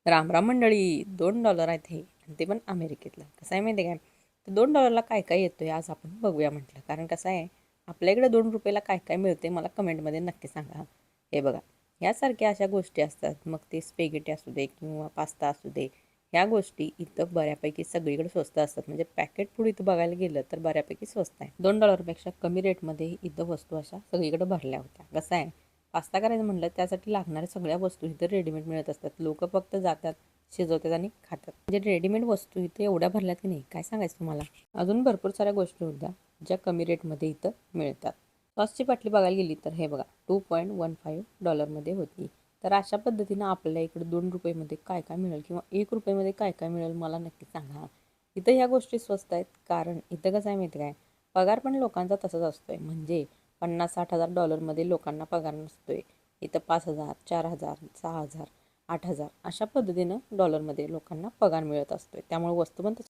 रामराम मंडळी, $2 आहेत हे आणि ते पण अमेरिकेतलं. कसं आहे माहिती आहे काय? तर $2 काय काय येतोय आज आपण बघूया म्हटलं. कारण कसं आहे, आपल्याकडे $2 काय काय मिळते मला कमेंटमध्ये नक्की सांगा. हे बघा, यासारख्या अशा गोष्टी असतात. मग ते स्पेगेटी असू दे किंवा पास्ता असू दे, ह्या गोष्टी इथं बऱ्यापैकी सगळीकडे स्वस्त असतात. म्हणजे पॅकेट फूड इथं बघायला गेलं तर बऱ्यापैकी स्वस्त आहे. $2 कमी रेटमध्ये इथं वस्तू अशा सगळीकडे भरल्या होत्या. कसं आहे, पास्ता करायचं म्हटलं त्यासाठी लागणाऱ्या सगळ्या वस्तू इथं रेडीमेड मिळत असतात. लोक फक्त जातात, शिजवतात आणि खातात. म्हणजे रेडीमेड वस्तू इथे एवढ्या भरल्यात की नाही, काय सांगायचं तुम्हाला. अजून भरपूर साऱ्या गोष्टी होत्या ज्या कमी रेटमध्ये इथं मिळतात. सॉसची बाटली बघायला गेली तर हे बघा, $2.15 होती. तर अशा पद्धतीनं आपल्या इकडे $2 काय काय मिळेल किंवा $1 काय काय मिळेल मला नक्की सांगा. इथं ह्या गोष्टी स्वस्त आहेत कारण इथं कसं आहे माहिती काय, पगार पण लोकांचा तसाच असतोय. म्हणजे 50-60 हजार डॉलरमध्ये लोकांना पगार नसतोय. इथं 5,000, 4,000, 6,000, 8,000 अशा पद्धतीनं डॉलरमध्ये लोकांना पगार मिळत असतोय. त्यामुळे वस्तू पण